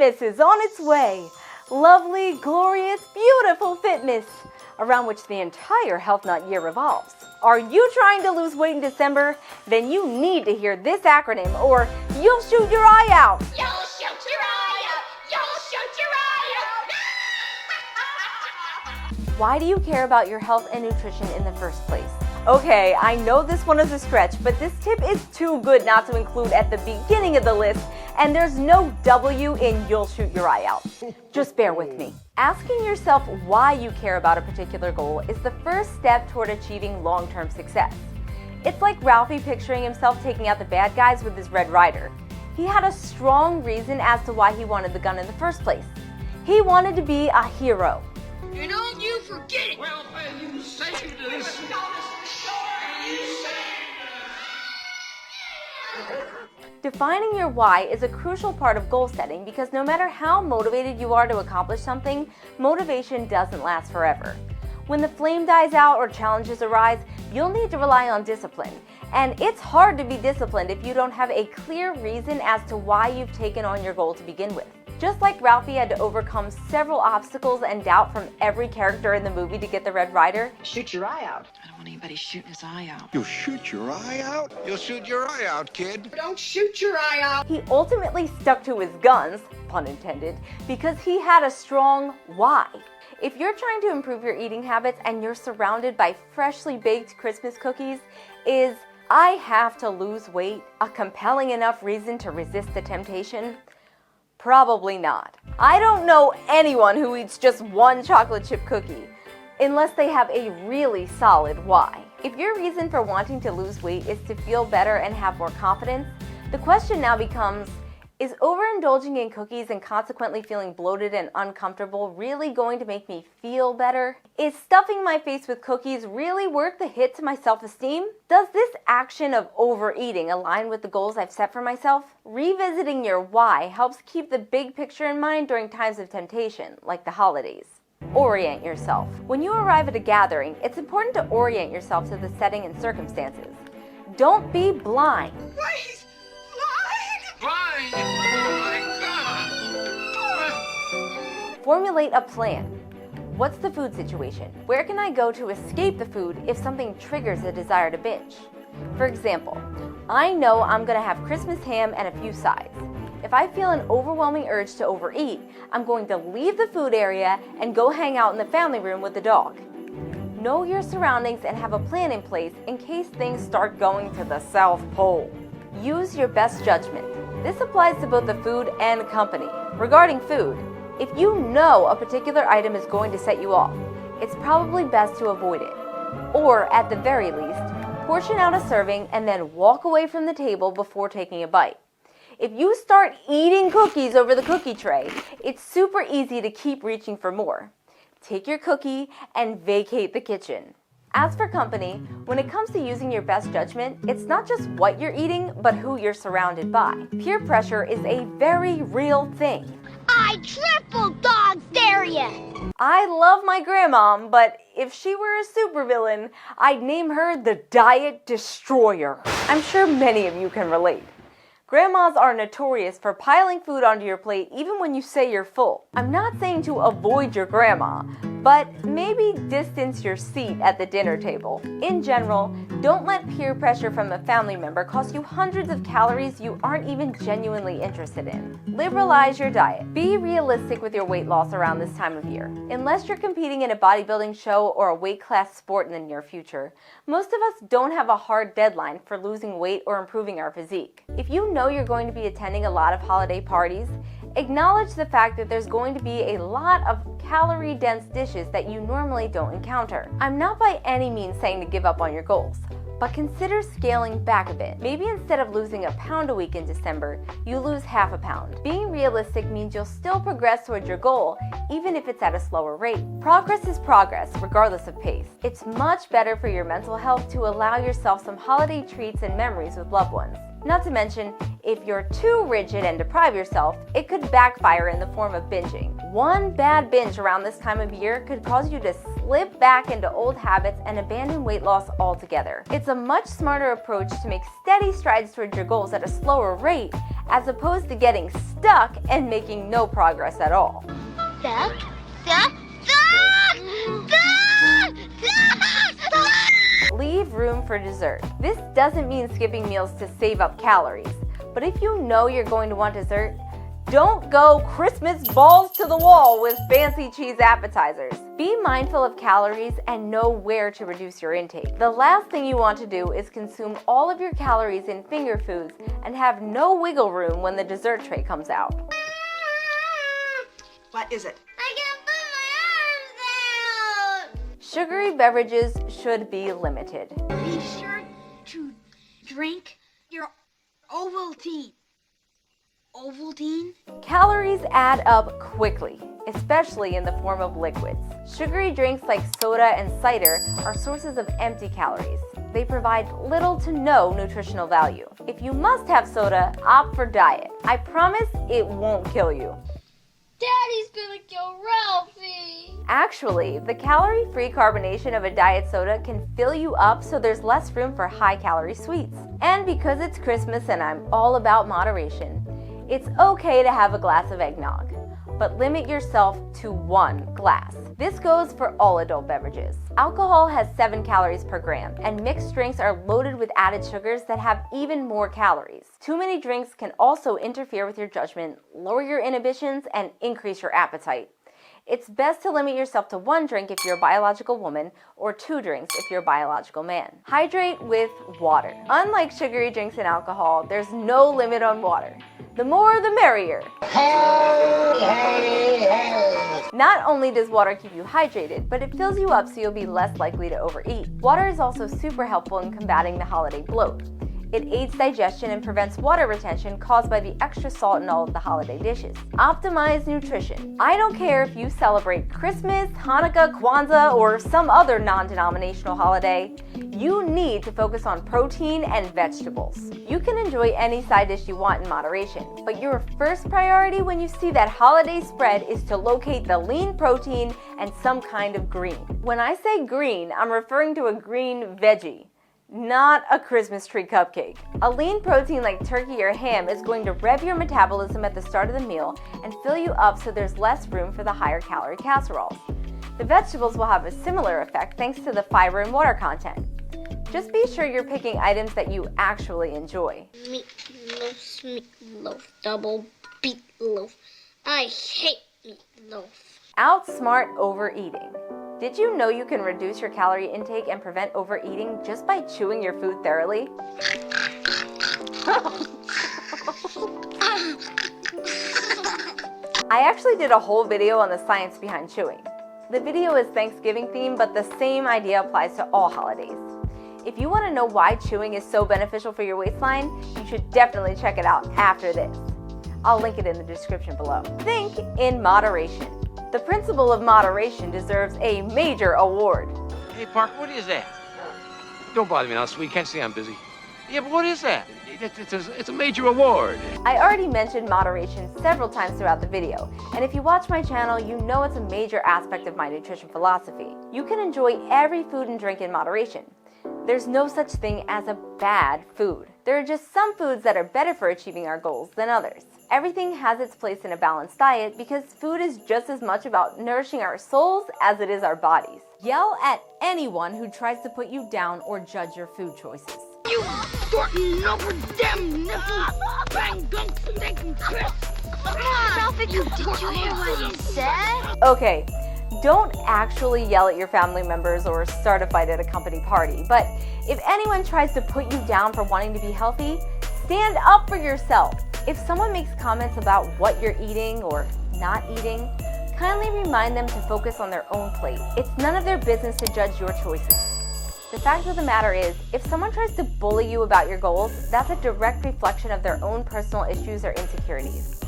Christmas is on its way. Lovely, glorious, beautiful fitness, around which the entire Health Nut year revolves. Are you trying to lose weight in December? Then you need to hear this acronym or you'll shoot your eye out. You'll shoot your eye out. You'll shoot your eye out. Why do you care about your health and nutrition in the first place? Okay, I know this one is a stretch, but this tip is too good not to include at the beginning of the list, and there's no W in you'll shoot your eye out. Just bear with me. Asking yourself why you care about a particular goal is the first step toward achieving long-term success. It's like Ralphie picturing himself taking out the bad guys with his Red Ryder. He had a strong reason as to why he wanted the gun in the first place. He wanted to be a hero. And don't you forget it. Well, you saved us. Defining your why is a crucial part of goal setting because no matter how motivated you are to accomplish something, motivation doesn't last forever. When the flame dies out or challenges arise, you'll need to rely on discipline. And it's hard to be disciplined if you don't have a clear reason as to why you've taken on your goal to begin with. Just like Ralphie had to overcome several obstacles and doubt from every character in the movie to get the Red Ryder, Shoot your eye out. I don't want anybody shooting his eye out. You'll shoot your eye out? You'll shoot your eye out, kid. Don't shoot your eye out. he ultimately stuck to his guns, pun intended, because he had a strong why. If you're trying to improve your eating habits and you're surrounded by freshly baked Christmas cookies, is I have to lose weight a compelling enough reason to resist the temptation? Probably not. I don't know anyone who eats just one chocolate chip cookie, unless they have a really solid why. If your reason for wanting to lose weight is to feel better and have more confidence, the question now becomes, is overindulging in cookies and consequently feeling bloated and uncomfortable really going to make me feel better? Is stuffing my face with cookies really worth the hit to my self-esteem? Does this action of overeating align with the goals I've set for myself? Revisiting your why helps keep the big picture in mind during times of temptation, like the holidays. Orient yourself. When you arrive at a gathering, it's important to orient yourself to the setting and circumstances. Don't be blind. Wait! Blind! Oh, my God! Formulate a plan. What's the food situation? Where can I go to escape the food if something triggers a desire to binge? For example, I know I'm going to have Christmas ham and a few sides. If I feel an overwhelming urge to overeat, I'm going to leave the food area and go hang out in the family room with the dog. Know your surroundings and have a plan in place in case things start going to the South Pole. Use your best judgment. This applies to both the food and company. Regarding food, if you know a particular item is going to set you off, it's probably best to avoid it. Or, at the very least, portion out a serving and then walk away from the table before taking a bite. If you start eating cookies over the cookie tray, it's super easy to keep reaching for more. Take your cookie and vacate the kitchen. As for company, when it comes to using your best judgment, it's not just what you're eating, but who you're surrounded by. Peer pressure is a very real thing. I triple dog dare you. I love my grandma, but if she were a supervillain, I'd name her the Diet Destroyer. I'm sure many of you can relate. Grandmas are notorious for piling food onto your plate even when you say you're full. I'm not saying to avoid your grandma, but maybe distance your seat at the dinner table. In general, don't let peer pressure from a family member cost you hundreds of calories you aren't even genuinely interested in. Liberalize your diet. Be realistic with your weight loss around this time of year. Unless you're competing in a bodybuilding show or a weight class sport in the near future, most of us don't have a hard deadline for losing weight or improving our physique. If you know you're going to be attending a lot of holiday parties, acknowledge the fact that there's going to be a lot of calorie-dense dishes that you normally don't encounter. I'm not by any means saying to give up on your goals, but consider scaling back a bit. Maybe instead of losing a pound a week in December, you lose half a pound. Being realistic means you'll still progress towards your goal, even if it's at a slower rate. Progress is progress, regardless of pace. It's much better for your mental health to allow yourself some holiday treats and memories with loved ones. Not to mention, if you're too rigid and deprive yourself, it could backfire in the form of binging. One bad binge around this time of year could cause you to slip back into old habits and abandon weight loss altogether. It's a much smarter approach to make steady strides towards your goals at a slower rate as opposed to getting stuck and making no progress at all. Stuck? Stuck? Stuck! Stuck! Stuck! Leave room for dessert. This doesn't mean skipping meals to save up calories, but if you know you're going to want dessert, don't go Christmas balls to the wall with fancy cheese appetizers. Be mindful of calories and know where to reduce your intake. The last thing you want to do is consume all of your calories in finger foods and have no wiggle room when the dessert tray comes out. What is it? I can't put my arms down! Sugary beverages should be limited. Be sure to drink your Ovaltine. Ovaltine? Calories add up quickly, especially in the form of liquids. Sugary drinks like soda and cider are sources of empty calories. They provide little to no nutritional value. If you must have soda, opt for diet. I promise it won't kill you. Daddy's gonna kill Ralphie! Actually, the calorie-free carbonation of a diet soda can fill you up so there's less room for high-calorie sweets. And because it's Christmas and I'm all about moderation, it's okay to have a glass of eggnog, but limit yourself to 1 glass. This goes for all adult beverages. Alcohol has 7 calories per gram, and mixed drinks are loaded with added sugars that have even more calories. Too many drinks can also interfere with your judgment, lower your inhibitions, and increase your appetite. It's best to limit yourself to 1 drink if you're a biological woman, or 2 drinks if you're a biological man. Hydrate with water. Unlike sugary drinks and alcohol, there's no limit on water. The more the merrier. Not only does water keep you hydrated, but it fills you up so you'll be less likely to overeat. Water is also super helpful in combating the holiday bloat. It aids digestion and prevents water retention caused by the extra salt in all of the holiday dishes. Optimize nutrition. I don't care if you celebrate Christmas, Hanukkah, Kwanzaa, or some other non-denominational holiday. You need to focus on protein and vegetables. You can enjoy any side dish you want in moderation, but your first priority when you see that holiday spread is to locate the lean protein and some kind of green. When I say green, I'm referring to a green veggie, not a Christmas tree cupcake. A lean protein like turkey or ham is going to rev your metabolism at the start of the meal and fill you up so there's less room for the higher calorie casseroles. The vegetables will have a similar effect thanks to the fiber and water content. Just be sure you're picking items that you actually enjoy. Meatloaf, double beetloaf. I hate meatloaf. Outsmart overeating. Did you know you can reduce your calorie intake and prevent overeating just by chewing your food thoroughly? I actually did a whole video on the science behind chewing. The video is Thanksgiving themed, but the same idea applies to all holidays. If you want to know why chewing is so beneficial for your waistline, you should definitely check it out after this. I'll link it in the description below. Think in moderation. The principle of moderation deserves a major award. Hey, Park, what is that? Don't bother me now, sweet. Can't say I'm busy. Yeah, but what is that? It's a major award. I already mentioned moderation several times throughout the video, and if you watch my channel, you know it's a major aspect of my nutrition philosophy. You can enjoy every food and drink in moderation. There's no such thing as a bad food. There are just some foods that are better for achieving our goals than others. Everything has its place in a balanced diet because food is just as much about nourishing our souls as it is our bodies. Yell at anyone who tries to put you down or judge your food choices. You Thornton over them nipples, bang gunks and they can piss. Ralphie, did you hear what he said? Okay, don't actually yell at your family members or start a fight at a company party, but if anyone tries to put you down for wanting to be healthy, stand up for yourself. If someone makes comments about what you're eating or not eating, kindly remind them to focus on their own plate. It's none of their business to judge your choices. The fact of the matter is, if someone tries to bully you about your goals, that's a direct reflection of their own personal issues or insecurities.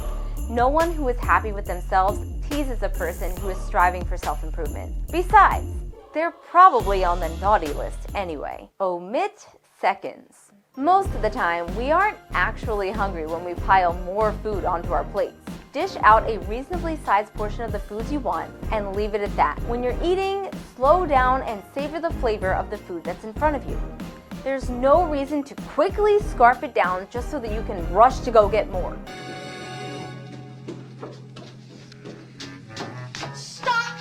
No one who is happy with themselves teases a person who is striving for self-improvement. Besides, they're probably on the naughty list anyway. Omit seconds. Most of the time, we aren't actually hungry when we pile more food onto our plates. Dish out a reasonably sized portion of the foods you want and leave it at that. When you're eating, slow down and savor the flavor of the food that's in front of you. There's no reason to quickly scarf it down just so that you can rush to go get more. Stop!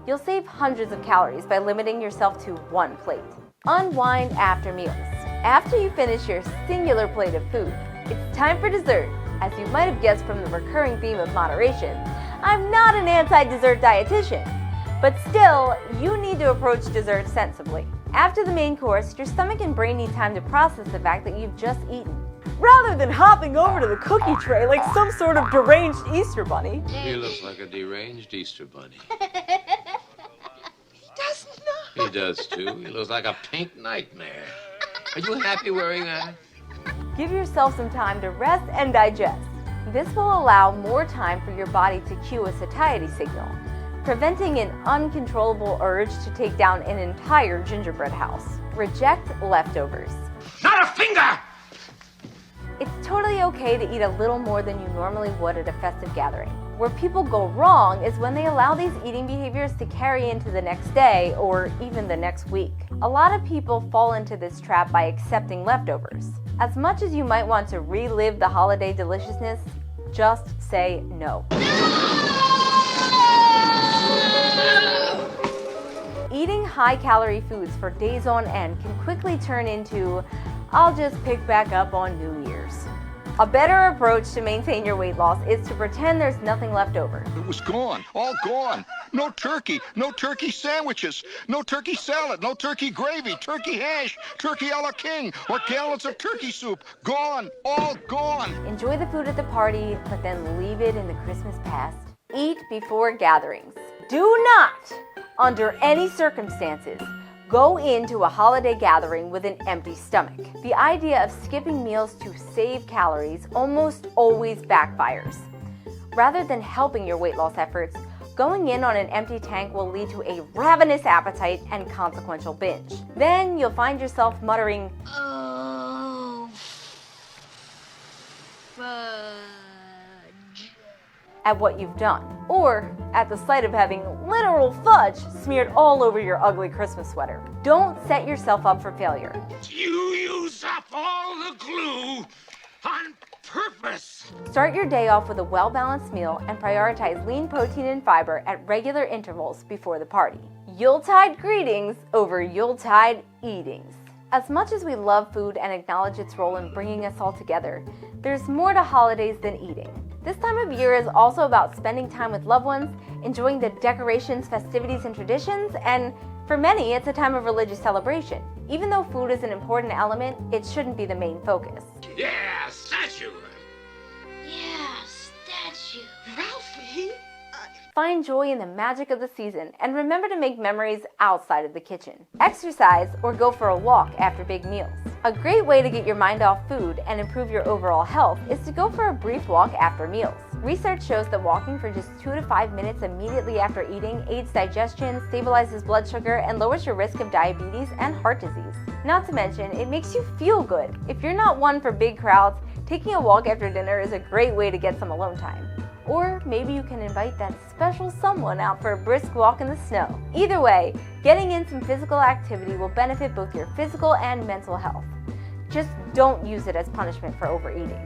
You'll save hundreds of calories by limiting yourself to one plate. Unwind after meals. After you finish your singular plate of food, it's time for dessert. As you might have guessed from the recurring theme of moderation, I'm not an anti-dessert dietitian, but still, you need to approach dessert sensibly. After the main course, your stomach and brain need time to process the fact that you've just eaten. Rather than hopping over to the cookie tray like some sort of deranged Easter bunny. He looks like a deranged Easter bunny. Does not. He does too. He looks like a pink nightmare. Are you happy wearing that? Give yourself some time to rest and digest. This will allow more time for your body to cue a satiety signal, preventing an uncontrollable urge to take down an entire gingerbread house. Reject leftovers. Not a finger! It's totally okay to eat a little more than you normally would at a festive gathering. Where people go wrong is when they allow these eating behaviors to carry into the next day or even the next week. A lot of people fall into this trap by accepting leftovers. As much as you might want to relive the holiday deliciousness, just say no. Eating high-calorie foods for days on end can quickly turn into, I'll just pick back up on New Year's. A better approach to maintain your weight loss is to pretend there's nothing left over. It was gone, all gone. No turkey sandwiches, no turkey salad, no turkey gravy, turkey hash, turkey a la king, or gallons of turkey soup. Gone, all gone. Enjoy the food at the party, but then leave it in the Christmas past. Eat before gatherings. Do not, under any circumstances, go into a holiday gathering with an empty stomach. The idea of skipping meals to save calories almost always backfires. Rather than helping your weight loss efforts, going in on an empty tank will lead to a ravenous appetite and consequential binge. Then you'll find yourself muttering, Oh, fudge. at what you've done, or at the sight of having literal fudge smeared all over your ugly Christmas sweater. Don't set yourself up for failure. You use up all the glue on purpose. Start your day off with a well-balanced meal and prioritize lean protein and fiber at regular intervals before the party. Yuletide greetings over Yuletide eatings. As much as we love food and acknowledge its role in bringing us all together, there's more to holidays than eating. This time of year is also about spending time with loved ones, enjoying the decorations, festivities, and traditions, and for many, it's a time of religious celebration. Even though food is an important element, it shouldn't be the main focus. Yeah, statue. Yeah, statue. Ralphie? Find joy in the magic of the season, and remember to make memories outside of the kitchen. Exercise or go for a walk after big meals. A great way to get your mind off food and improve your overall health is to go for a brief walk after meals. Research shows that walking for just 2 to 5 minutes immediately after eating aids digestion, stabilizes blood sugar, and lowers your risk of diabetes and heart disease. Not to mention, it makes you feel good. If you're not one for big crowds, taking a walk after dinner is a great way to get some alone time. Or maybe you can invite that special someone out for a brisk walk in the snow. Either way, getting in some physical activity will benefit both your physical and mental health. Just don't use it as punishment for overeating.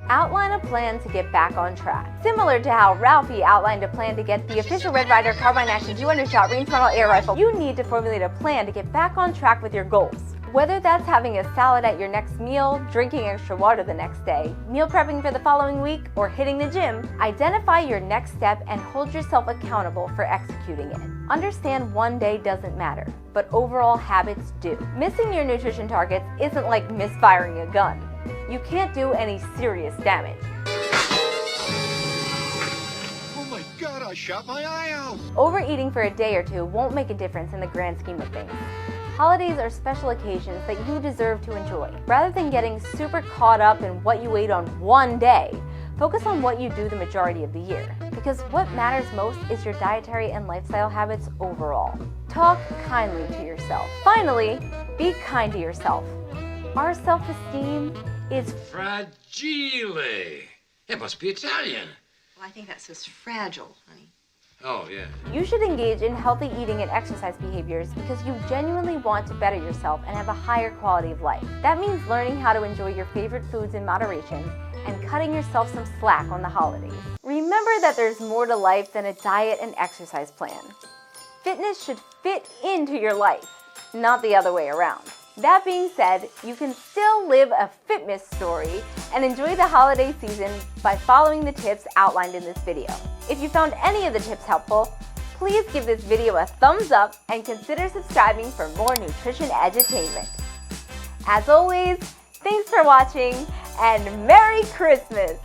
Outline a plan to get back on track. Similar to how Ralphie outlined a plan to get the official Red Ryder Carbine Action 200-shot range model air rifle, you need to formulate a plan to get back on track with your goals. Whether that's having a salad at your next meal, drinking extra water the next day, meal prepping for the following week, or hitting the gym, identify your next step and hold yourself accountable for executing it. Understand one day doesn't matter, but overall habits do. Missing your nutrition targets isn't like misfiring a gun. You can't do any serious damage. Oh my God, I shot my eye out. Overeating for a day or two won't make a difference in the grand scheme of things. Holidays are special occasions that you deserve to enjoy. Rather than getting super caught up in what you ate on one day, focus on what you do the majority of the year. Because what matters most is your dietary and lifestyle habits overall. Talk kindly to yourself. Finally, be kind to yourself. Our self-esteem is Fragile. It must be Italian. Well, I think that says fragile, honey. Oh, yeah. You should engage in healthy eating and exercise behaviors because you genuinely want to better yourself and have a higher quality of life. That means learning how to enjoy your favorite foods in moderation and cutting yourself some slack on the holidays. Remember that there's more to life than a diet and exercise plan. Fitness should fit into your life, not the other way around. That being said, you can still live a fitness story and enjoy the holiday season by following the tips outlined in this video. If you found any of the tips helpful, please give this video a thumbs up and consider subscribing for more nutrition edutainment. As always, thanks for watching and Merry Christmas!